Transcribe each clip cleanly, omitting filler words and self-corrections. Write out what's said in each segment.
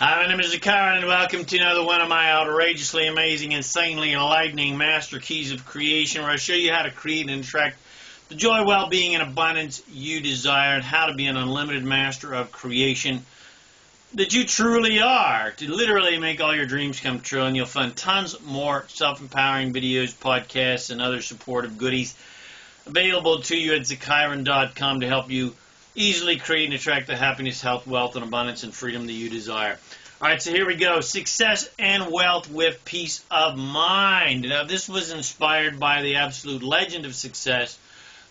Hi, my name is ZaKaiRan, and welcome to another one of my outrageously amazing, insanely enlightening master keys of creation, where I show you how to create and attract the joy, well-being, and abundance you desire, and how to be an unlimited master of creation that you truly are, to literally make all your dreams come true. And you'll find tons more self-empowering videos, podcasts, and other supportive goodies available to you at ZaKaiRan.com to help you easily create and attract the happiness, health, wealth, and abundance and freedom that you desire. All right, so here we go. Success and wealth with peace of mind. Now, this was inspired by the absolute legend of success,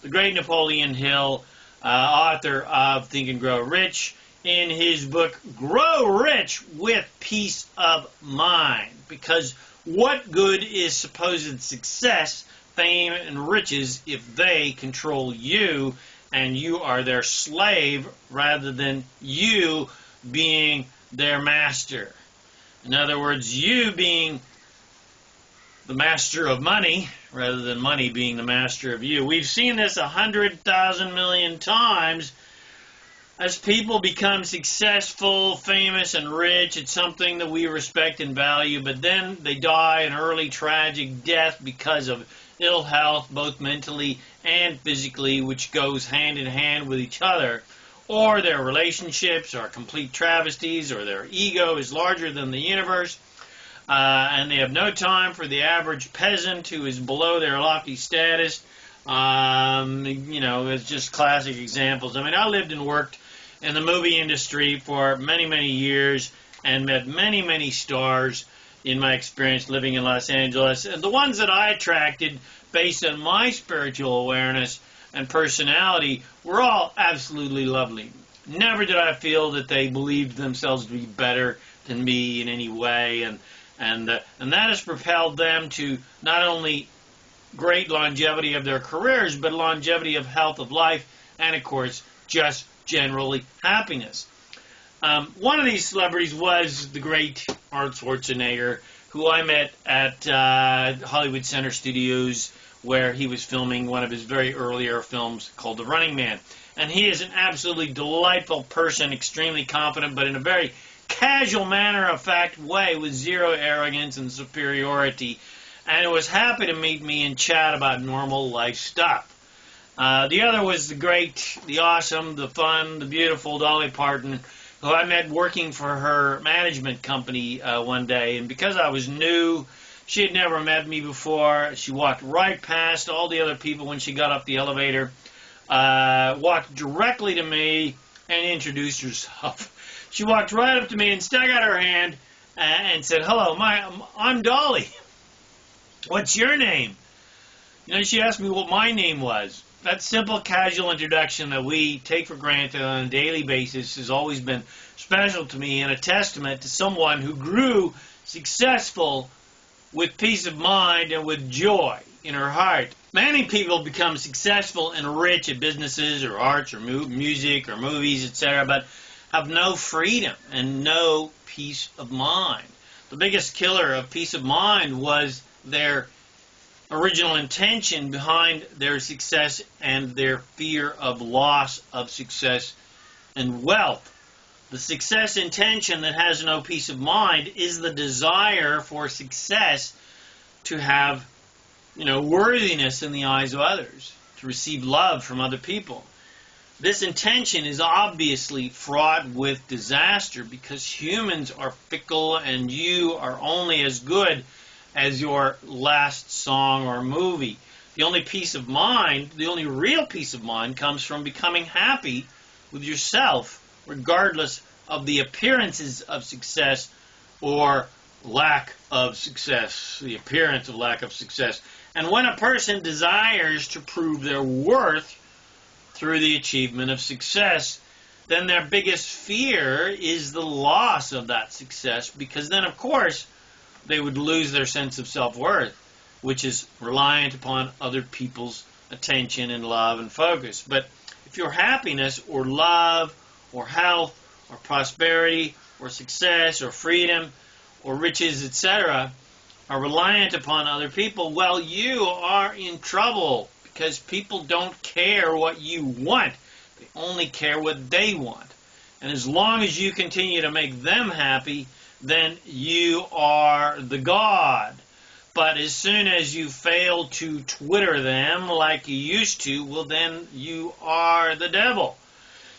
the great Napoleon Hill, author of Think and Grow Rich, in his book, Grow Rich with Peace of Mind. Because what good is supposed success, fame, and riches if they control you and you are their slave rather than you being their master? In other words, you being the master of money rather than money being the master of you. We've seen this 100,000 million times. As people become successful, famous, and rich, it's something that we respect and value, but then they die an early tragic death because of ill health, both mentally and physically, which goes hand in hand with each other, or their relationships are complete travesties, or their ego is larger than the universe, and they have no time for the average peasant who is below their lofty status. It's just classic examples. I mean, I lived and worked in the movie industry for many, many years and met many, many stars in my experience living in Los Angeles. And the ones that I attracted based on my spiritual awareness and personality were all absolutely lovely. Never did I feel that they believed themselves to be better than me in any way. And that has propelled them to not only great longevity of their careers, but longevity of health of life and, of course, just generally happiness. One of these celebrities was the great Arnold Schwarzenegger, who I met at Hollywood Center Studios, where he was filming one of his very earlier films called The Running Man. And he is an absolutely delightful person, extremely confident, but in a very casual matter-of-fact way with zero arrogance and superiority, and was happy to meet me and chat about normal life stuff. The other was the great, the awesome, the fun, the beautiful Dolly Parton, who I met working for her management company one day. And because I was new, she had never met me before. She walked right past all the other people when she got up the elevator, walked directly to me and introduced herself. She walked right up to me and stuck out her hand and said, "Hello, I'm Dolly. What's your name?" She asked me what my name was. That simple, casual introduction that we take for granted on a daily basis has always been special to me and a testament to someone who grew successful with peace of mind and with joy in her heart. Many people become successful and rich at businesses or arts or music or movies, etc., but have no freedom and no peace of mind. The biggest killer of peace of mind was their original intention behind their success and their fear of loss of success and wealth. The success intention that has no peace of mind is the desire for success to have, worthiness in the eyes of others, to receive love from other people. This intention is obviously fraught with disaster because humans are fickle and you are only as good as your last song or movie. The only peace of mind, the only real peace of mind, comes from becoming happy with yourself, regardless of the appearances of success or lack of success, the appearance of lack of success. And when a person desires to prove their worth through the achievement of success, then their biggest fear is the loss of that success, because then, of course, they would lose their sense of self-worth, which is reliant upon other people's attention and love and focus. But if your happiness or love or health or prosperity or success or freedom or riches, etc., are reliant upon other people, well, you are in trouble, because people don't care what you want. They only care what they want. And as long as you continue to make them happy, then you are the God. But as soon as you fail to Twitter them like you used to, well, then you are the devil.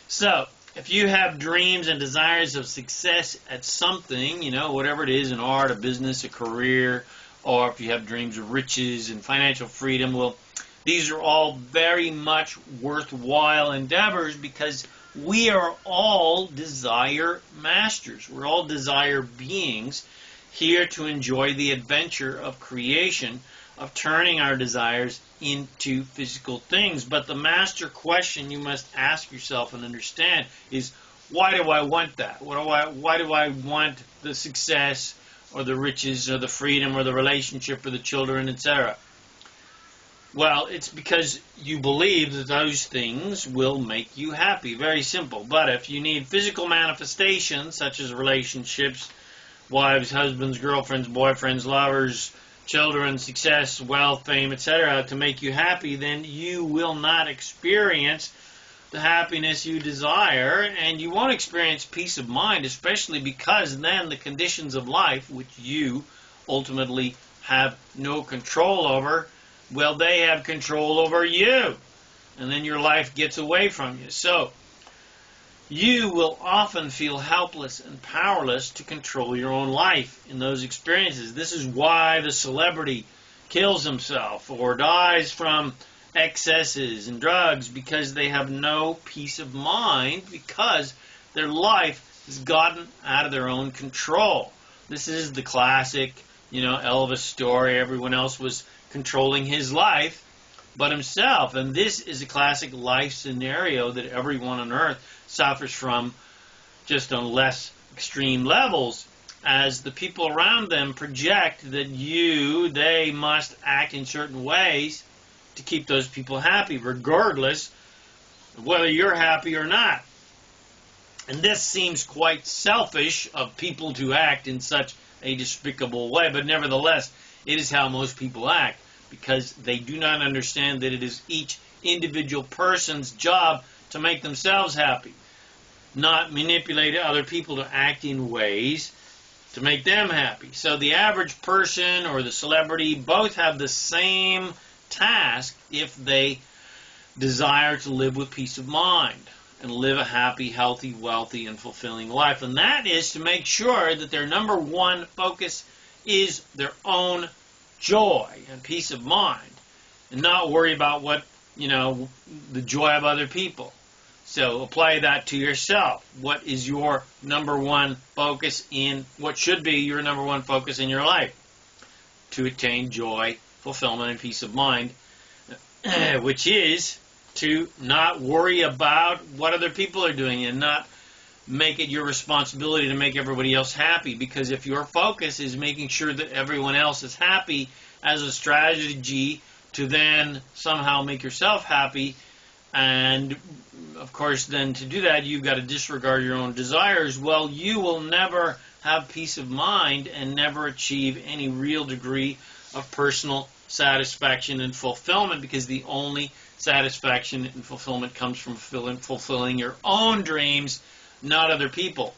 So, if you have dreams and desires of success at something, whatever it is, in art, a business, a career, or if you have dreams of riches and financial freedom, well, these are all very much worthwhile endeavors because we are all desire masters. We're all desire beings here to enjoy the adventure of creation, of turning our desires into physical things. But the master question you must ask yourself and understand is, why do I want that? Why do I want the success or the riches or the freedom or the relationship or the children, etc.? Well, it's because you believe that those things will make you happy. Very simple. But if you need physical manifestations, such as relationships, wives, husbands, girlfriends, boyfriends, lovers, children, success, wealth, fame, etc., to make you happy, then you will not experience the happiness you desire, and you won't experience peace of mind, especially because then the conditions of life, which you ultimately have no control over, well, they have control over you, and then your life gets away from you. So, you will often feel helpless and powerless to control your own life in those experiences. This is why the celebrity kills himself or dies from excesses and drugs, because they have no peace of mind because their life has gotten out of their own control. This is the classic, Elvis story. Everyone else was controlling his life but himself. And this is a classic life scenario that everyone on earth suffers from, just on less extreme levels, as the people around them project that they must act in certain ways to keep those people happy, regardless of whether you're happy or not. And this seems quite selfish of people to act in such a despicable way, but nevertheless, it is how most people act, because they do not understand that it is each individual person's job to make themselves happy, not manipulate other people to act in ways to make them happy. So the average person or the celebrity both have the same task if they desire to live with peace of mind and live a happy, healthy, wealthy, and fulfilling life. And that is to make sure that their number one focus is their own joy and peace of mind, and not worry about what, the joy of other people. So apply that to yourself. What is your number one focus what should be your number one focus in your life? To attain joy, fulfillment, and peace of mind, which is to not worry about what other people are doing and not make it your responsibility to make everybody else happy. Because if your focus is making sure that everyone else is happy as a strategy to then somehow make yourself happy, and of course then to do that you've got to disregard your own desires, well, you will never have peace of mind and never achieve any real degree of personal satisfaction and fulfillment, because the only satisfaction and fulfillment comes from fulfilling your own dreams, not other people.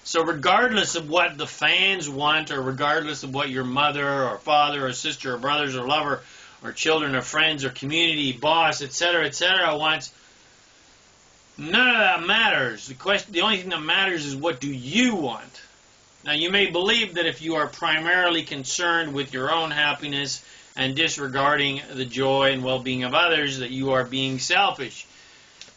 So regardless of what the fans want, or regardless of what your mother or father or sister or brothers or lover or children or friends or community, boss, etc., wants, none of that matters. The only thing that matters is, what do you want? Now, you may believe that if you are primarily concerned with your own happiness and disregarding the joy and well-being of others, that you are being selfish.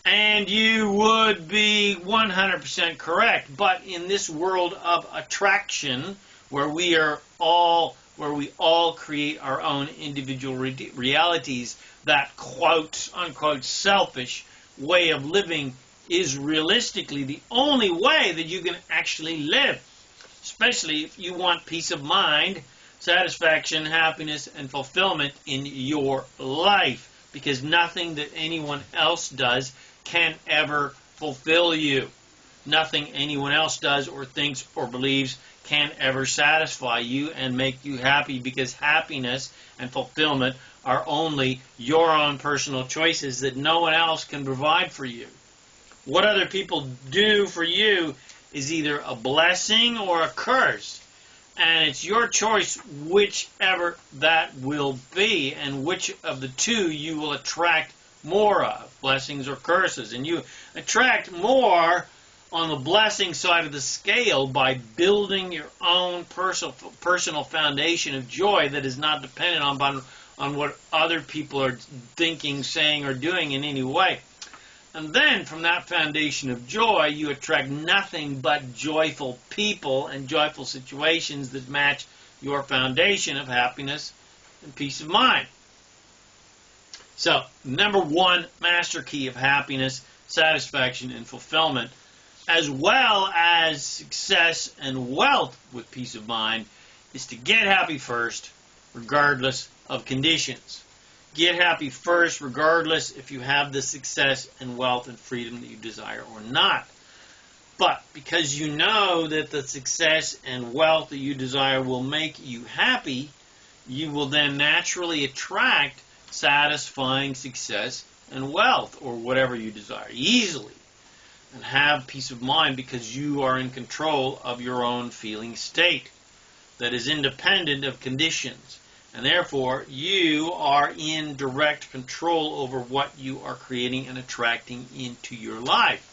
And you would be 100% correct. But in this world of attraction, where we all create our own individual realities, that quote-unquote selfish way of living is realistically the only way that you can actually live, especially if you want peace of mind, satisfaction, happiness, and fulfillment in your life, because nothing that anyone else does can ever fulfill you. Nothing anyone else does or thinks or believes can ever satisfy you and make you happy, because happiness and fulfillment are only your own personal choices that no one else can provide for you. what other people do for you is either a blessing or a curse. And it's your choice whichever that will be, and which of the two you will attract more of, blessings or curses. And you attract more on the blessing side of the scale by building your own personal foundation of joy that is not dependent on what other people are thinking, saying, or doing in any way. And then from that foundation of joy, you attract nothing but joyful people and joyful situations that match your foundation of happiness and peace of mind. So, number one master key of happiness, satisfaction, and fulfillment, as well as success and wealth with peace of mind, is to get happy first, regardless of conditions. Get happy first, regardless if you have the success and wealth and freedom that you desire or not. But because you know that the success and wealth that you desire will make you happy, you will then naturally attract satisfying success and wealth, or whatever you desire, easily, and have peace of mind because you are in control of your own feeling state that is independent of conditions. And therefore, you are in direct control over what you are creating and attracting into your life.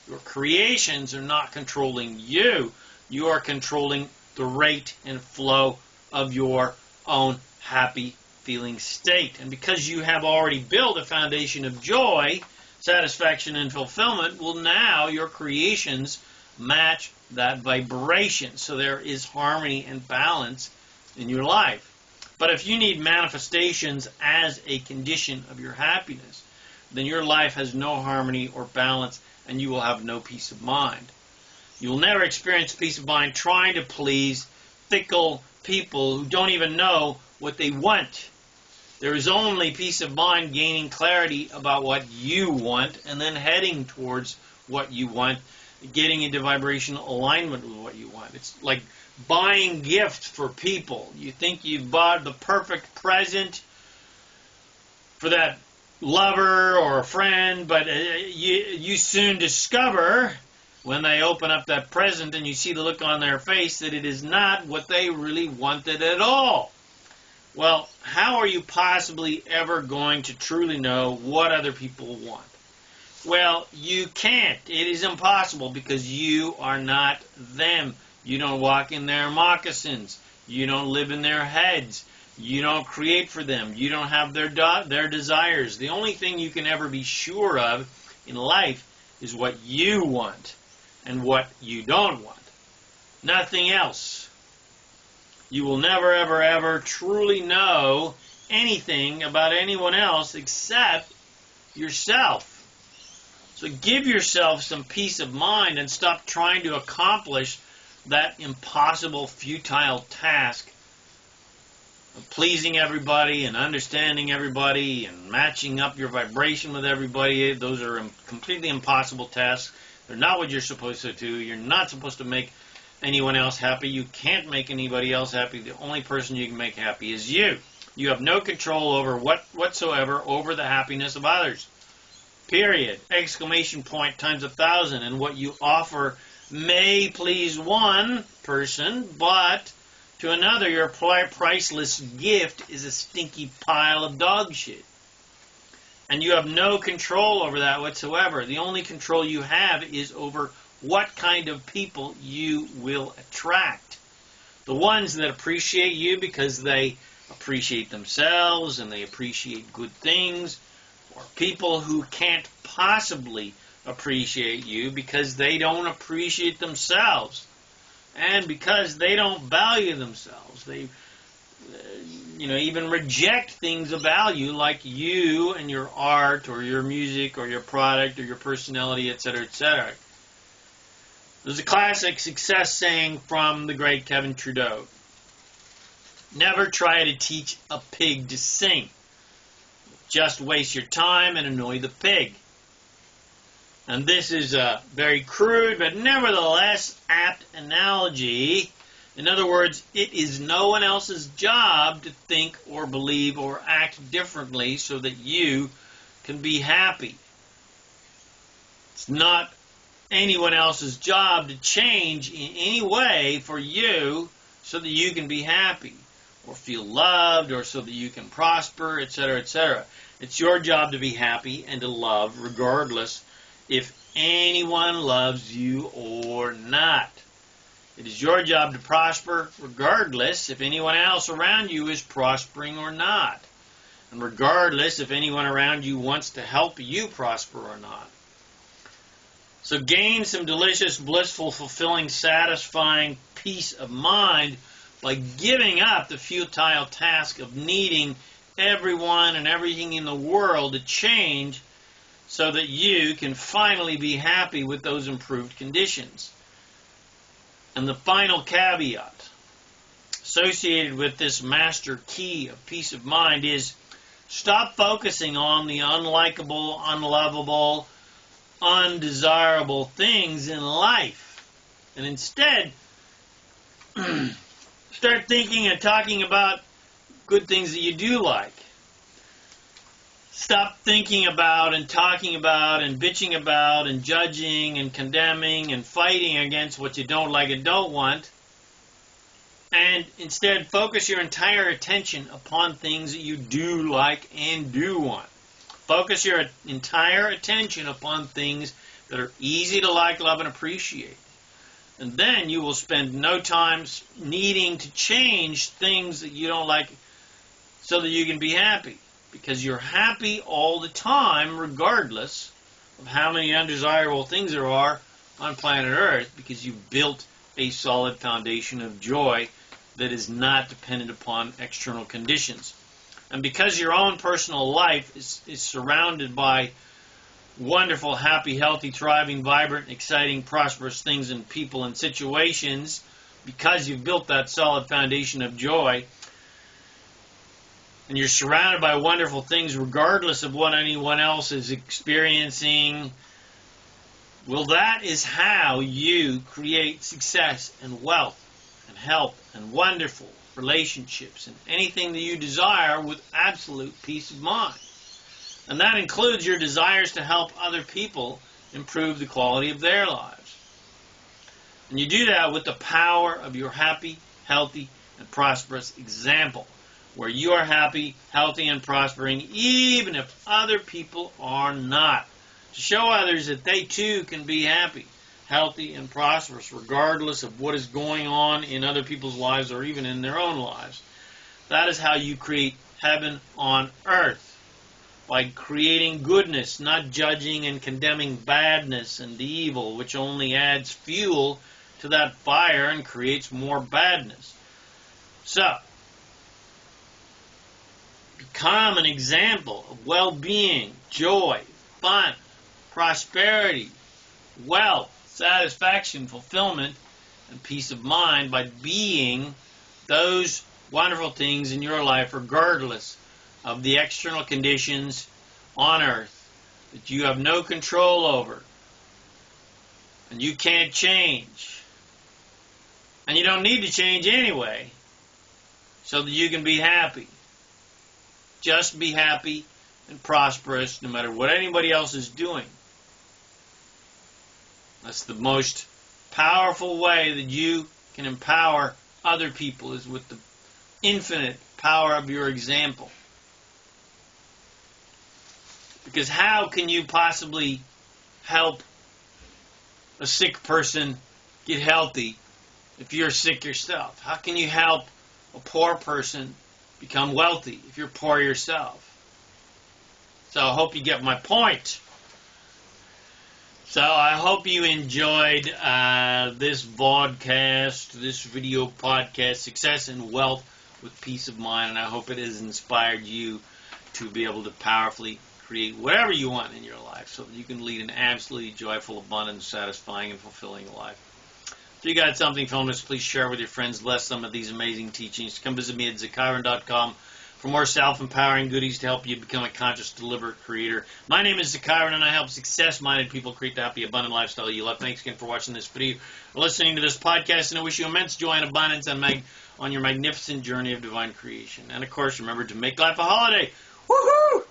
Your creations are not controlling you. You are controlling the rate and flow of your own happy feeling state. And because you have already built a foundation of joy, satisfaction, and fulfillment, well, now your creations match that vibration. So there is harmony and balance in your life. But if you need manifestations as a condition of your happiness, then your life has no harmony or balance, and you will have no peace of mind. You will never experience peace of mind trying to please fickle people who don't even know what they want. There is only peace of mind gaining clarity about what you want and then heading towards what you want, getting into vibrational alignment with what you want. It's like buying gifts for people. You think you've bought the perfect present for that lover or a friend, but you soon discover when they open up that present and you see the look on their face that it is not what they really wanted at all. Well, how are you possibly ever going to truly know what other people want? Well, you can't. It is impossible because you are not them. You don't walk in their moccasins. You don't live in their heads. You don't create for them. You don't have their desires. The only thing you can ever be sure of in life is what you want and what you don't want. Nothing else. You will never, ever, ever truly know anything about anyone else except yourself. So give yourself some peace of mind and stop trying to accomplish that impossible, futile task of pleasing everybody and understanding everybody and matching up your vibration with everybody. Those are completely impossible tasks. They're not what you're supposed to do. You're not supposed to make anyone else happy. You can't make anybody else happy. The only person you can make happy is you. You have no control over whatsoever over the happiness of others. Period. Exclamation point times 1,000. And what you offer may please one person, but to another, your priceless gift is a stinky pile of dog shit. And you have no control over that whatsoever. The only control you have is over what kind of people you will attract. The ones that appreciate you because they appreciate themselves and they appreciate good things, or people who can't possibly appreciate you because they don't appreciate themselves and because they don't value themselves. They even reject things of value like you and your art or your music or your product or your personality, etc., etc. There's a classic success saying from the great Kevin Trudeau. Never try to teach a pig to sing. Just waste your time and annoy the pig. And this is a very crude but nevertheless apt analogy. In other words, it is no one else's job to think or believe or act differently so that you can be happy. It's not anyone else's job to change in any way for you so that you can be happy or feel loved or so that you can prosper, etc., etc. It's your job to be happy and to love regardless if anyone loves you or not. It is your job to prosper regardless if anyone else around you is prospering or not. And regardless if anyone around you wants to help you prosper or not. So gain some delicious, blissful, fulfilling, satisfying peace of mind by giving up the futile task of needing everyone and everything in the world to change so that you can finally be happy with those improved conditions. And the final caveat associated with this master key of peace of mind is stop focusing on the unlikable, unlovable, undesirable things in life. And instead, start thinking and talking about good things that you do like. Stop thinking about and talking about and bitching about and judging and condemning and fighting against what you don't like and don't want. And instead, focus your entire attention upon things that you do like and do want. Focus your entire attention upon things that are easy to like, love, and appreciate. And then you will spend no time needing to change things that you don't like so that you can be happy. Because you're happy all the time, regardless of how many undesirable things there are on planet Earth, because you've built a solid foundation of joy that is not dependent upon external conditions. And because your own personal life is surrounded by wonderful, happy, healthy, thriving, vibrant, exciting, prosperous things and people and situations, because you've built that solid foundation of joy, and you're surrounded by wonderful things regardless of what anyone else is experiencing, well, that is how you create success and wealth and health and wonderful relationships and anything that you desire with absolute peace of mind. And that includes your desires to help other people improve the quality of their lives. And you do that with the power of your happy, healthy, and prosperous example, where you are happy, healthy, and prospering even if other people are not. To show others that they too can be happy, healthy, and prosperous regardless of what is going on in other people's lives or even in their own lives. That is how you create heaven on earth. By creating goodness, not judging and condemning badness and evil, which only adds fuel to that fire and creates more badness. So, become an example of well-being, joy, fun, prosperity, wealth, satisfaction, fulfillment, and peace of mind by being those wonderful things in your life regardless of the external conditions on earth that you have no control over and you can't change. And you don't need to change anyway so that you can be happy. Just be happy and prosperous no matter what anybody else is doing. That's the most powerful way that you can empower other people, is with the infinite power of your example. Because how can you possibly help a sick person get healthy if you're sick yourself? How can you help a poor person become wealthy if you're poor yourself? So I hope you get my point. So I hope you enjoyed this vodcast, this video podcast, Success and Wealth with Peace of Mind, and I hope it has inspired you to be able to powerfully create whatever you want in your life so that you can lead an absolutely joyful, abundant, satisfying, and fulfilling life. If you got something from this, please share with your friends. Bless some of these amazing teachings. Come visit me at ZaKaiRan.com for more self-empowering goodies to help you become a conscious, deliberate creator. My name is ZaKaiRan, and I help success-minded people create the happy, abundant lifestyle you love. Thanks again for watching this video or listening to this podcast, and I wish you immense joy and abundance on your magnificent journey of divine creation. And, of course, remember to make life a holiday. Woohoo!